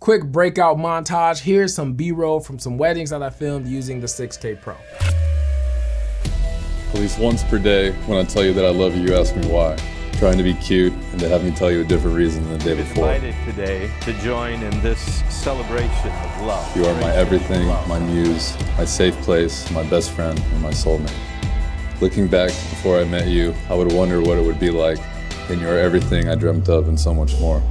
Quick breakout montage. Here's some B-roll from some weddings that I filmed using the 6K Pro. At least once per day, when I tell you that I love you, you ask me why. Trying to be cute and to have me tell you a different reason than the day before. I'm invited today to join in this celebration of love. You are my everything, my muse, my safe place, my best friend, and my soulmate. Looking back before I met you, I would wonder what it would be like, and you are everything I dreamt of and so much more.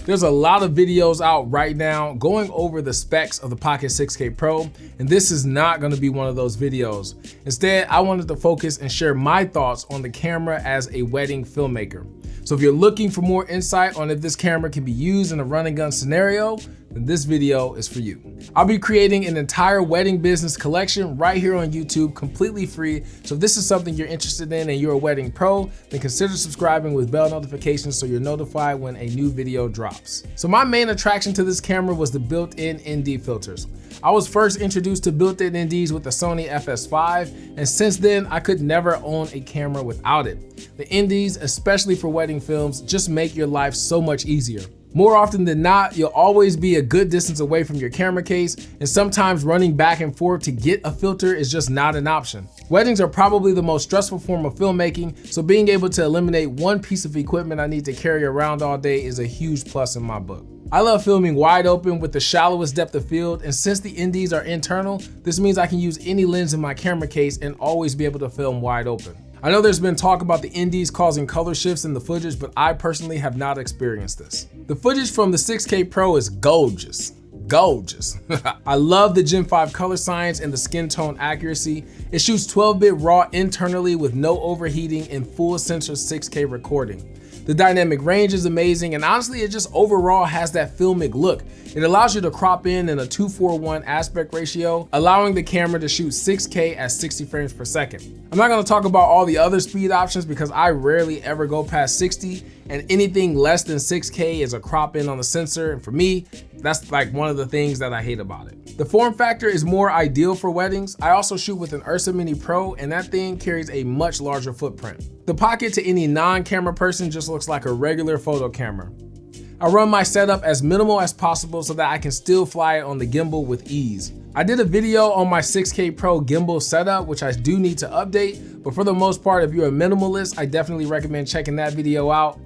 There's a lot of videos out right now going over the specs of the Pocket 6K Pro, and this is not gonna be one of those videos. Instead, I wanted to focus and share my thoughts on the camera as a wedding filmmaker. So if you're looking for more insight on if this camera can be used in a run and gun scenario, then this video is for you. I'll be creating an entire wedding business collection right here on YouTube, completely free. So if this is something you're interested in and you're a wedding pro, then consider subscribing with bell notifications so you're notified when a new video drops. So my main attraction to this camera was the built-in ND filters. I was first introduced to built-in NDs with the Sony FS5, and since then I could never own a camera without it. The NDs, especially for wedding films, just make your life so much easier. More often than not, you'll always be a good distance away from your camera case, and sometimes running back and forth to get a filter is just not an option. Weddings are probably the most stressful form of filmmaking, so being able to eliminate one piece of equipment I need to carry around all day is a huge plus in my book. I love filming wide open with the shallowest depth of field, and since the NDs are internal, this means I can use any lens in my camera case and always be able to film wide open. I know there's been talk about the NDs causing color shifts in the footage, but I personally have not experienced this. The footage from the 6K Pro is gorgeous. Gorgeous. I love the Gen 5 color science and the skin tone accuracy. It shoots 12-bit RAW internally with no overheating and full sensor 6K recording. The dynamic range is amazing, and honestly, it just overall has that filmic look. It allows you to crop in a 2:1 aspect ratio, allowing the camera to shoot 6K at 60 frames per second. I'm not gonna talk about all the other speed options because I rarely ever go past 60, and anything less than 6K is a crop in on the sensor, and for me, that's like one of the things that I hate about it. The form factor is more ideal for weddings. I also shoot with an Ursa Mini Pro, and that thing carries a much larger footprint. The Pocket to any non-camera person just looks like a regular photo camera. I run my setup as minimal as possible so that I can still fly it on the gimbal with ease. I did a video on my 6K Pro gimbal setup, which I do need to update, but for the most part, if you're a minimalist, I definitely recommend checking that video out.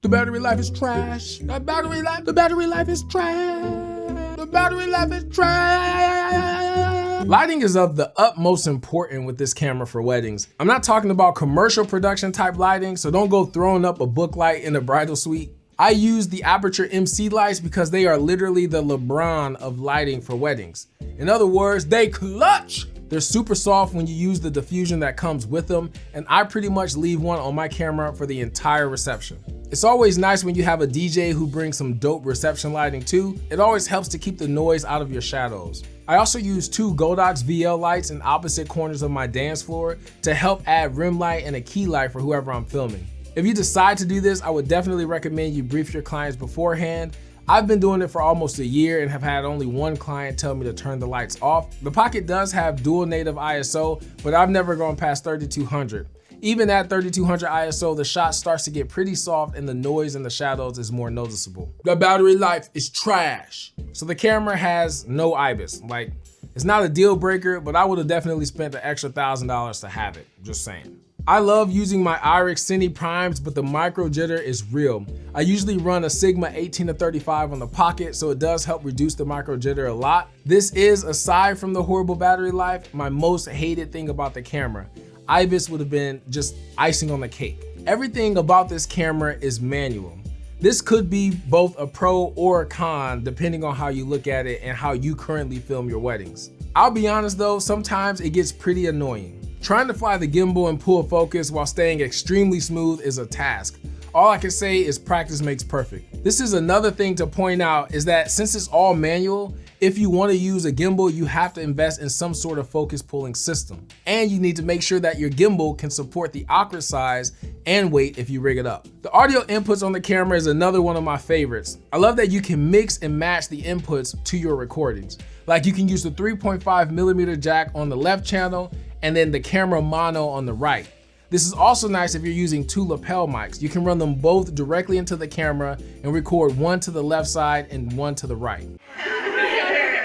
The battery life is trash. The battery life is trash. The battery life is trash. Lighting is of the utmost importance with this camera for weddings. I'm not talking about commercial production type lighting, so don't go throwing up a book light in a bridal suite. I use the Aperture MC lights because they are literally the LeBron of lighting for weddings. In other words, they clutch. They're super soft when you use the diffusion that comes with them, and I pretty much leave one on my camera for the entire reception. It's always nice when you have a DJ who brings some dope reception lighting too. It always helps to keep the noise out of your shadows. I also use 2 Godox VL lights in opposite corners of my dance floor to help add rim light and a key light for whoever I'm filming. If you decide to do this, I would definitely recommend you brief your clients beforehand. I've been doing it for almost a year and have had only one client tell me to turn the lights off. The Pocket does have dual native ISO, but I've never gone past 3200. Even at 3200 ISO, the shot starts to get pretty soft and the noise in the shadows is more noticeable. The battery life is trash. So the camera has no IBIS. Like, it's not a deal breaker, but I would have definitely spent the extra $1,000 to have it, just saying. I love using my IRIX Cine primes, but the micro jitter is real. I usually run a Sigma 18-35 on the Pocket, so it does help reduce the micro jitter a lot. This is, aside from the horrible battery life, my most hated thing about the camera. IBIS would have been just icing on the cake. Everything about this camera is manual. This could be both a pro or a con, depending on how you look at it and how you currently film your weddings. I'll be honest though, sometimes it gets pretty annoying. Trying to fly the gimbal and pull focus while staying extremely smooth is a task. All I can say is practice makes perfect. This is another thing to point out is that since it's all manual, if you want to use a gimbal, you have to invest in some sort of focus pulling system. And you need to make sure that your gimbal can support the awkward size and weight if you rig it up. The audio inputs on the camera is another one of my favorites. I love that you can mix and match the inputs to your recordings. Like you can use the 3.5mm jack on the left channel and then the camera mono on the right. This is also nice if you're using 2 lapel mics. You can run them both directly into the camera and record one to the left side and one to the right. The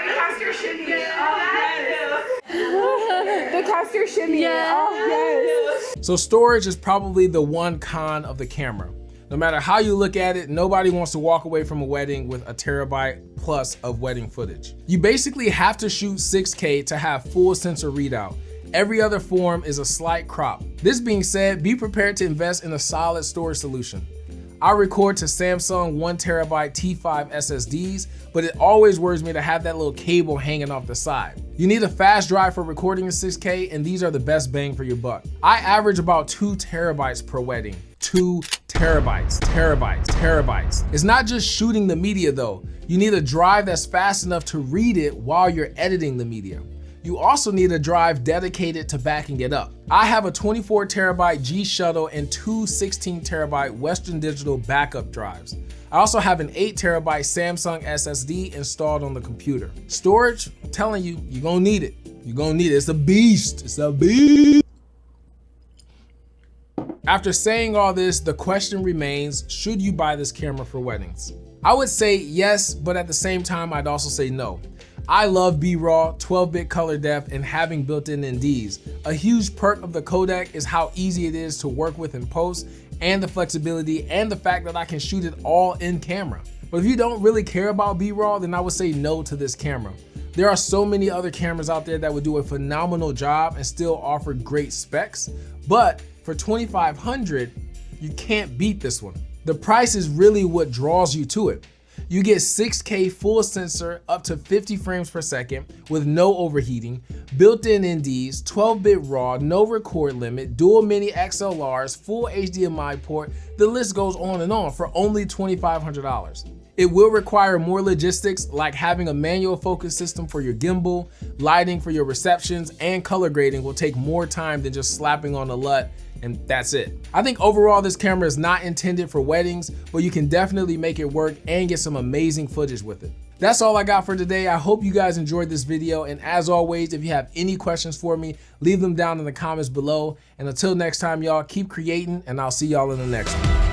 caster shimmy. Yeah. Oh, yes. So storage is probably the one con of the camera. No matter how you look at it, nobody wants to walk away from a wedding with a terabyte plus of wedding footage. You basically have to shoot 6K to have full sensor readout. Every other form is a slight crop. This being said, be prepared to invest in a solid storage solution. I record to Samsung 1TB T5 SSDs, but it always worries me to have that little cable hanging off the side. You need a fast drive for recording in 6K, and these are the best bang for your buck. I average about 2 terabytes per wedding. 2 terabytes. It's not just shooting the media though. You need a drive that's fast enough to read it while you're editing the media. You also need a drive dedicated to backing it up. I have a 24 terabyte G Shuttle and 2 16 terabyte Western Digital backup drives. I also have an 8 terabyte Samsung SSD installed on the computer. Storage, I'm telling you, you're gonna need it. You're gonna need it. It's a beast. It's a beast. After saying all this, the question remains, should you buy this camera for weddings? I would say yes, but at the same time, I'd also say no. I love BRAW, 12-bit color depth, and having built-in NDs. A huge perk of the codec is how easy it is to work with in post, and the flexibility, and the fact that I can shoot it all in camera. But if you don't really care about BRAW, then I would say no to this camera. There are so many other cameras out there that would do a phenomenal job and still offer great specs, but for $2,500, you can't beat this one. The price is really what draws you to it. You get 6K full sensor up to 50 frames per second with no overheating, built-in NDs, 12-bit RAW, no record limit, dual mini XLRs, full HDMI port, the list goes on and on for only $2,500. It will require more logistics like having a manual focus system for your gimbal, lighting for your receptions, and color grading will take more time than just slapping on a LUT and that's it. I think overall this camera is not intended for weddings, but you can definitely make it work and get some amazing footage with it. That's all I got for today. I hope you guys enjoyed this video, and as always, if you have any questions for me, leave them down in the comments below. And until next time, y'all, keep creating, and I'll see y'all in the next one.